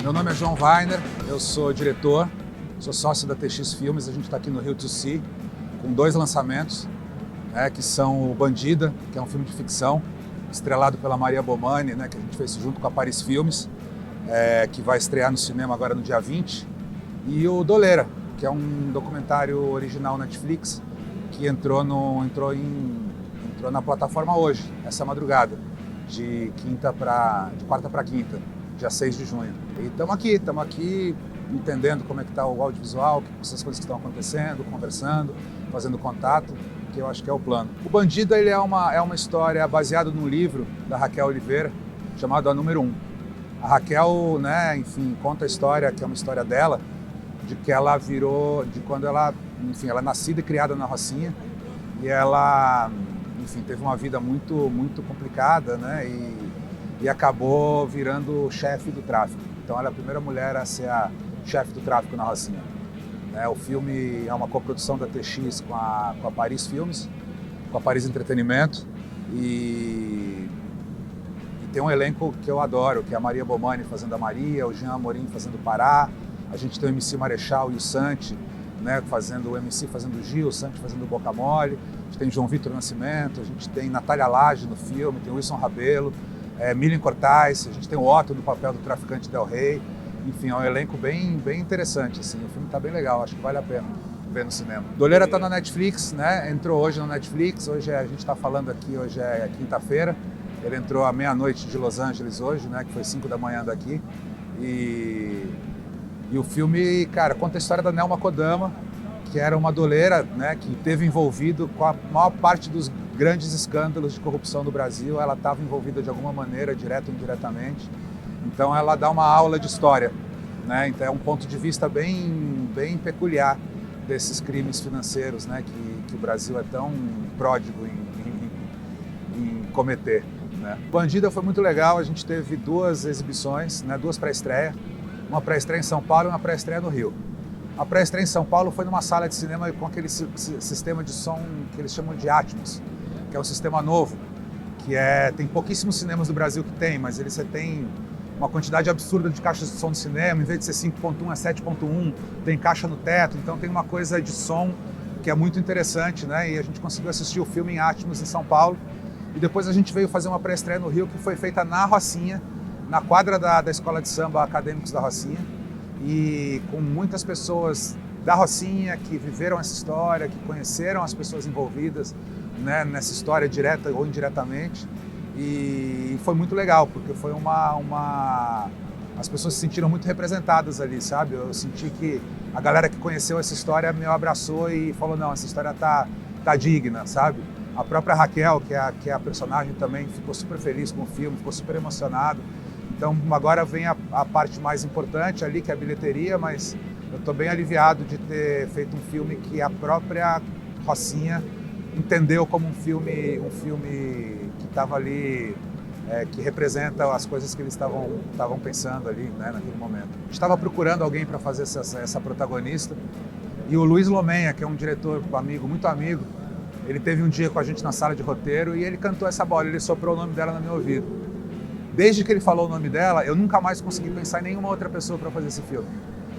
Meu nome é João Weiner, eu sou diretor, sou sócio da TX Filmes. A gente está aqui no Rio to See com 2 lançamentos, que são o Bandida, que é um filme de ficção, estrelado pela Maria Bomani, que a gente fez junto com a Paris Filmes, que vai estrear no cinema agora no dia 20, e o Doleira, que é um documentário original Netflix, que entrou na plataforma hoje, essa madrugada, de quarta para quinta, dia 6 de junho. E estamos aqui entendendo como é que está o audiovisual, essas coisas que estão acontecendo, conversando, fazendo contato, que eu acho que é o plano. O Bandido ele é uma história baseada num livro da Raquel Oliveira, chamado A Número 1. A Raquel, conta a história, que é uma história dela, de que ela de quando ela é nascida e criada na Rocinha, e ela, teve uma vida muito, muito complicada, e acabou virando chefe do tráfico. Então ela é a primeira mulher a ser a chefe do tráfico na Rocinha. O filme é uma coprodução da TX com a Paris Filmes, com a Paris Entretenimento, e tem um elenco que eu adoro, que é a Maria Bomani fazendo a Maria, o Jean Amorim fazendo o Pará, a gente tem o MC Marechal e o Santi, fazendo o MC fazendo o Gil, o Santi fazendo o Boca Mole, a gente tem João Vitor Nascimento, a gente tem Natália Lage no filme, tem o Wilson Rabelo, Milen Cortais, a gente tem o Otto no papel do traficante Del Rey. Enfim, é um elenco bem interessante, assim. O filme está bem legal, acho que vale a pena ver no cinema. Doleira está na Netflix, entrou hoje na Netflix, a gente está falando aqui, hoje é quinta-feira, ele entrou à meia-noite de Los Angeles hoje, que foi 5 da manhã daqui, e o filme, cara, conta a história da Nelma Kodama, que era uma doleira, que esteve envolvido com a maior parte dos grandes escândalos de corrupção do Brasil. Ela estava envolvida de alguma maneira, direta ou indiretamente. Então ela dá uma aula de história, Então é um ponto de vista bem peculiar desses crimes financeiros, que o Brasil é tão pródigo em cometer, Bandida foi muito legal, a gente teve 2 exibições, 2 pré-estreias, uma pré-estreia em São Paulo e uma pré-estreia no Rio. A pré-estreia em São Paulo foi numa sala de cinema com aquele sistema de som que eles chamam de Atmos, que é um sistema novo, tem pouquíssimos cinemas do Brasil que tem, mas você tem uma quantidade absurda de caixas de som de cinema, em vez de ser 5.1 é 7.1, tem caixa no teto, então tem uma coisa de som que é muito interessante, E a gente conseguiu assistir o filme em Atmos em São Paulo, e depois a gente veio fazer uma pré-estreia no Rio, que foi feita na Rocinha, na quadra da Escola de Samba Acadêmicos da Rocinha, e com muitas pessoas da Rocinha que viveram essa história, que conheceram as pessoas envolvidas nessa história, direta ou indiretamente. E foi muito legal, porque foi as pessoas se sentiram muito representadas ali, sabe? Eu senti que a galera que conheceu essa história me abraçou e falou, não, essa história tá digna, sabe? A própria Raquel, que é a personagem também, ficou super feliz com o filme, ficou super emocionado. Então agora vem a parte mais importante ali, que é a bilheteria, mas eu estou bem aliviado de ter feito um filme que a própria Rocinha entendeu como um filme que estava ali, que representa as coisas que eles estavam pensando ali, naquele momento. A gente estava procurando alguém para fazer essa protagonista, e o Luiz Lomenha, que é um diretor muito amigo, ele teve um dia com a gente na sala de roteiro e ele cantou essa bola, ele soprou o nome dela no meu ouvido. Desde que ele falou o nome dela, eu nunca mais consegui pensar em nenhuma outra pessoa para fazer esse filme.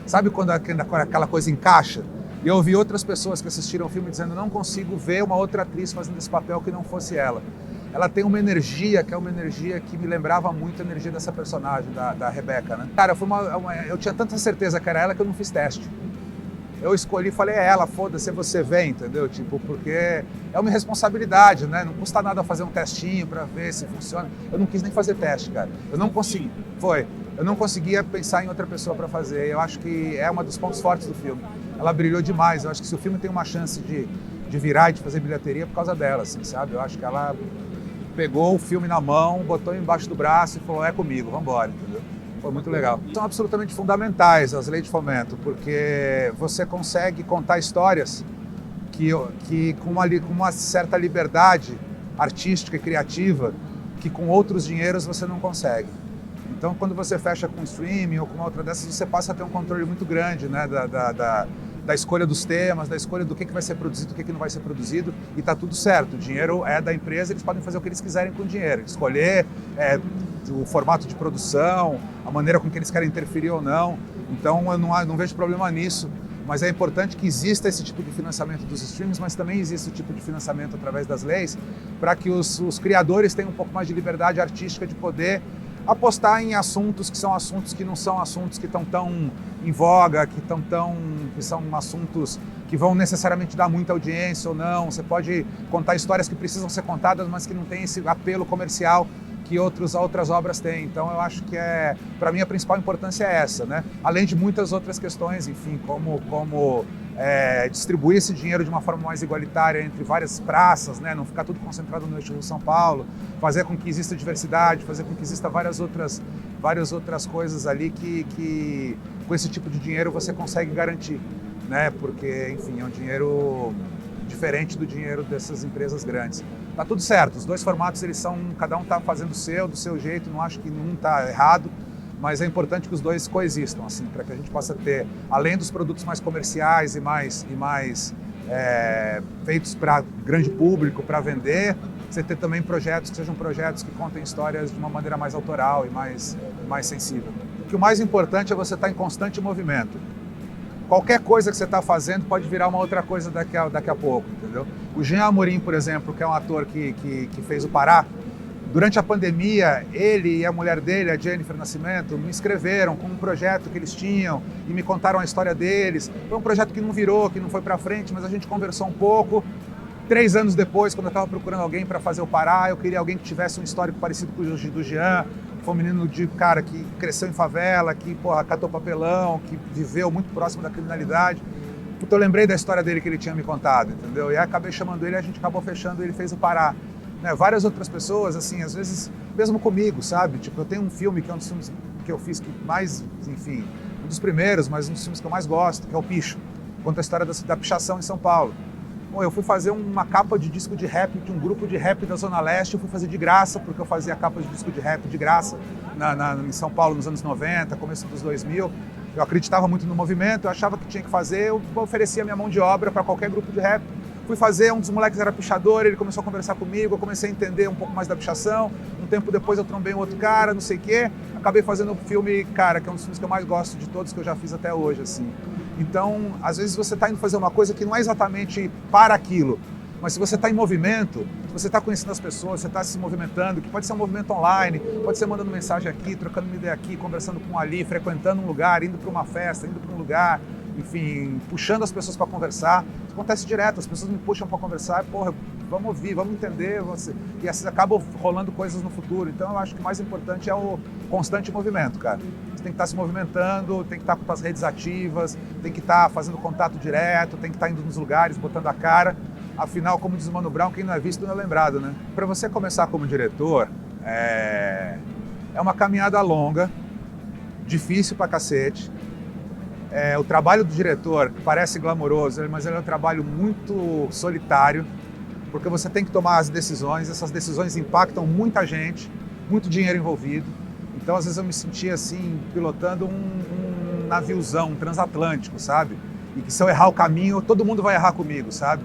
Sabe quando aquela coisa encaixa? E eu ouvi outras pessoas que assistiram o filme dizendo, não consigo ver uma outra atriz fazendo esse papel que não fosse ela. Ela tem uma energia, que é uma energia que me lembrava muito a energia dessa personagem, da Rebeca, Cara, eu tinha tanta certeza que era ela que eu não fiz teste. Eu escolhi e falei, é ela, foda-se, você vem, entendeu? Porque é uma responsabilidade, Não custa nada fazer um testinho para ver se funciona. Eu não quis nem fazer teste, cara. Eu não consegui. Eu não conseguia pensar em outra pessoa para fazer. Eu acho que é um dos pontos fortes do filme. Ela brilhou demais. Eu acho que se o filme tem uma chance de virar e de fazer bilheteria, é por causa dela, assim, sabe? Eu acho que ela pegou o filme na mão, botou embaixo do braço e falou, é comigo, vamos embora, entendeu? Foi muito legal. São absolutamente fundamentais as leis de fomento, porque você consegue contar histórias que com uma certa liberdade artística e criativa que com outros dinheiros você não consegue. Então, quando você fecha com streaming ou com uma outra dessas, você passa a ter um controle muito grande, da escolha dos temas, da escolha do que vai ser produzido, do que não vai ser produzido, e está tudo certo. O dinheiro é da empresa, eles podem fazer o que eles quiserem com o dinheiro, escolher o formato de produção, a maneira com que eles querem interferir ou não. Então eu não vejo problema nisso. Mas é importante que exista esse tipo de financiamento dos streams, mas também existe o tipo de financiamento através das leis, para que os criadores tenham um pouco mais de liberdade artística de poder apostar em assuntos que não são assuntos que estão tão em voga, que são assuntos que vão necessariamente dar muita audiência ou não. Você pode contar histórias que precisam ser contadas, mas que não tem esse apelo comercial que outras obras têm. Então eu acho que para mim a principal importância é essa, né? Além de muitas outras questões, enfim, como distribuir esse dinheiro de uma forma mais igualitária entre várias praças, né? Não ficar tudo concentrado no eixo de São Paulo, fazer com que exista diversidade, fazer com que exista várias outras coisas ali que com esse tipo de dinheiro você consegue garantir, né? Porque, enfim, é um dinheiro diferente do dinheiro dessas empresas grandes. Tá tudo certo, os dois formatos, cada um tá fazendo do seu jeito, não acho que nenhum tá errado, mas é importante que os dois coexistam, assim, para que a gente possa ter, além dos produtos mais comerciais e mais feitos para grande público, para vender, você ter também projetos que sejam projetos que contem histórias de uma maneira mais autoral e mais sensível. O que o mais importante é você estar em constante movimento. Qualquer coisa que você está fazendo pode virar uma outra coisa daqui a pouco, entendeu? O Jean Amorim, por exemplo, que é um ator que fez o Pará, durante a pandemia, ele e a mulher dele, a Jennifer Nascimento, me inscreveram com um projeto que eles tinham e me contaram a história deles. Foi um projeto que não virou, que não foi para frente, mas a gente conversou um pouco. 3 anos depois, quando eu estava procurando alguém para fazer o Pará, eu queria alguém que tivesse um histórico parecido com o do Jean. Foi um menino que cresceu em favela, que catou papelão, que viveu muito próximo da criminalidade. Então eu lembrei da história dele que ele tinha me contado, entendeu? E aí acabei chamando ele, a gente acabou fechando e ele fez o Pará. Né? Várias outras pessoas, assim, às vezes, mesmo comigo, sabe? Tipo, eu tenho um filme que é um dos filmes que eu fiz que mais, enfim, um dos primeiros, mas um dos filmes que eu mais gosto, que é o Picho. Conta a história da pichação em São Paulo. Bom, eu fui fazer uma capa de disco de rap de um grupo de rap da Zona Leste, eu fui fazer de graça, porque eu fazia capa de disco de rap de graça em São Paulo nos anos 90, começo dos 2000. Eu acreditava muito no movimento, eu achava que tinha que fazer, eu oferecia minha mão de obra para qualquer grupo de rap. Fui fazer, um dos moleques era pichador, ele começou a conversar comigo, eu comecei a entender um pouco mais da pichação. Um tempo depois eu trombei um outro cara, não sei o quê. Acabei fazendo um filme, cara, que é um dos filmes que eu mais gosto de todos que eu já fiz até hoje, assim. Então, às vezes você está indo fazer uma coisa que não é exatamente para aquilo, mas se você está em movimento, se você está conhecendo as pessoas, você está se movimentando, que pode ser um movimento online, pode ser mandando mensagem aqui, trocando uma ideia aqui, conversando com um ali, frequentando um lugar, indo para uma festa, indo para um lugar, enfim, puxando as pessoas para conversar. Isso acontece direto, as pessoas me puxam para conversar, porra, vamos ouvir, vamos entender, e assim acabam rolando coisas no futuro. Então eu acho que o mais importante é o constante movimento, cara. Você tem que estar se movimentando, tem que estar com as redes ativas, tem que estar fazendo contato direto, tem que estar indo nos lugares, botando a cara. Afinal, como diz o Mano Brown, quem não é visto não é lembrado, né? Para você começar como diretor, é uma caminhada longa, difícil pra cacete. O trabalho do diretor parece glamouroso, mas ele é um trabalho muito solitário, porque você tem que tomar as decisões, essas decisões impactam muita gente, muito dinheiro envolvido. Então, às vezes eu me sentia assim, pilotando um naviozão, um transatlântico, sabe? E que se eu errar o caminho, todo mundo vai errar comigo, sabe?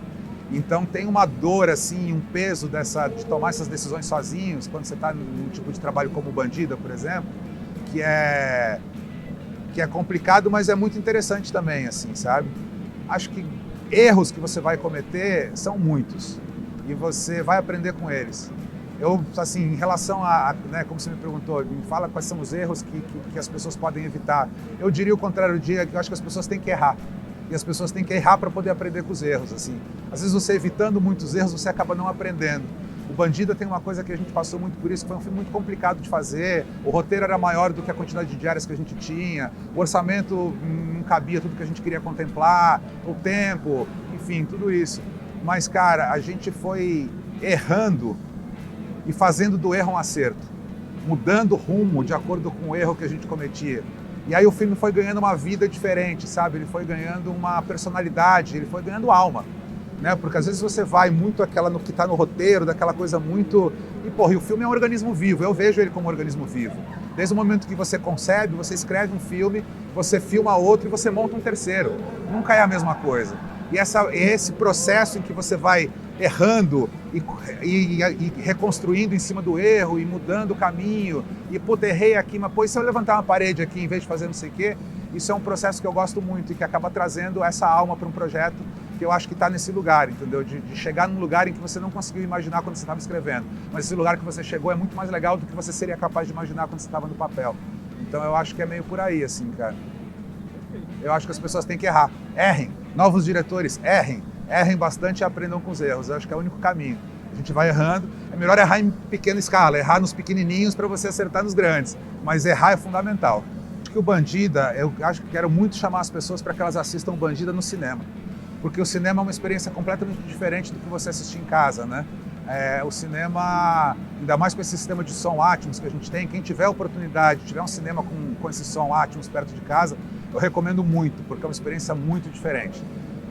Então tem uma dor, assim, um peso de tomar essas decisões sozinhos, quando você está num tipo de trabalho como Bandida, por exemplo, que é complicado, mas é muito interessante também, assim, sabe? Acho que erros que você vai cometer são muitos e você vai aprender com eles. Eu, assim, em relação né, como você me perguntou, me fala quais são os erros que as pessoas podem evitar. Eu diria o contrário, que eu acho que as pessoas têm que errar. E as pessoas têm que errar para poder aprender com os erros, assim. Às vezes você evitando muitos erros, você acaba não aprendendo. O Bandida tem uma coisa que a gente passou muito por isso, que foi um filme muito complicado de fazer, o roteiro era maior do que a quantidade de diárias que a gente tinha, o orçamento não cabia tudo que a gente queria contemplar, o tempo, enfim, tudo isso. Mas, cara, a gente foi errando e fazendo do erro um acerto, mudando o rumo de acordo com o erro que a gente cometia. E aí o filme foi ganhando uma vida diferente, sabe? Ele foi ganhando uma personalidade, ele foi ganhando alma. Né? Porque às vezes você vai muito no que está no roteiro, daquela coisa muito... E o filme é um organismo vivo, eu vejo ele como um organismo vivo. Desde o momento que você concebe, você escreve um filme, você filma outro e você monta um terceiro. Nunca é a mesma coisa. E esse processo em que você vai errando e reconstruindo em cima do erro e mudando o caminho. E, puta, errei aqui, mas pô, se eu levantar uma parede aqui em vez de fazer não sei o quê, isso é um processo que eu gosto muito e que acaba trazendo essa alma para um projeto que eu acho que está nesse lugar, entendeu? De chegar num lugar em que você não conseguiu imaginar quando você estava escrevendo. Mas esse lugar que você chegou é muito mais legal do que você seria capaz de imaginar quando você estava no papel. Então eu acho que é meio por aí, assim, cara. Eu acho que as pessoas têm que errar. Errem. Novos diretores, errem. Errem bastante e aprendam com os erros. Eu acho que é o único caminho. A gente vai errando. É melhor errar em pequena escala, errar nos pequenininhos para você acertar nos grandes. Mas errar é fundamental. Acho que o Bandida, eu acho que quero muito chamar as pessoas para que elas assistam Bandida no cinema. Porque o cinema é uma experiência completamente diferente do que você assistir em casa, né? O cinema, ainda mais com esse sistema de som Atmos que a gente tem, quem tiver a oportunidade, tiver um cinema com esse som Atmos perto de casa, eu recomendo muito, porque é uma experiência muito diferente.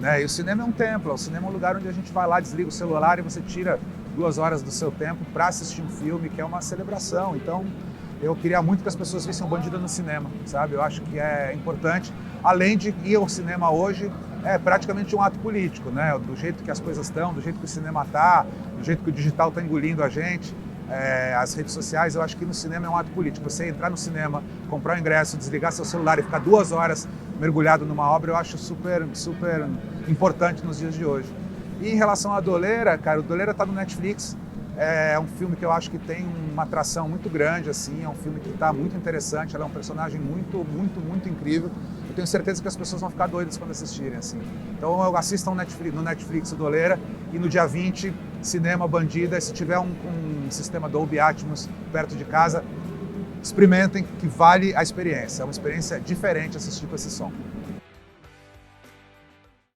Né? E o cinema é um templo, o cinema é um lugar onde a gente vai lá, desliga o celular e você tira 2 horas do seu tempo para assistir um filme que é uma celebração. Então, eu queria muito que as pessoas vissem o Bandida no cinema, sabe? Eu acho que é importante, além de ir ao cinema hoje, é praticamente um ato político, né? Do jeito que as coisas estão, do jeito que o cinema está, do jeito que o digital está engolindo a gente, as redes sociais, eu acho que no cinema é um ato político. Você entrar no cinema, comprar o ingresso, desligar seu celular e ficar 2 horas mergulhado numa obra, eu acho super, super importante nos dias de hoje. E em relação à Doleira, cara, o Doleira está no Netflix. É um filme que eu acho que tem uma atração muito grande, assim, é um filme que está muito interessante, ela é um personagem muito, muito, muito incrível. Eu tenho certeza que as pessoas vão ficar doidas quando assistirem, assim. Então assistam no Netflix o Doleira e no dia 20, cinema Bandida. Se tiver um sistema Dolby Atmos perto de casa, experimentem que vale a experiência. É uma experiência diferente assistir com esse som.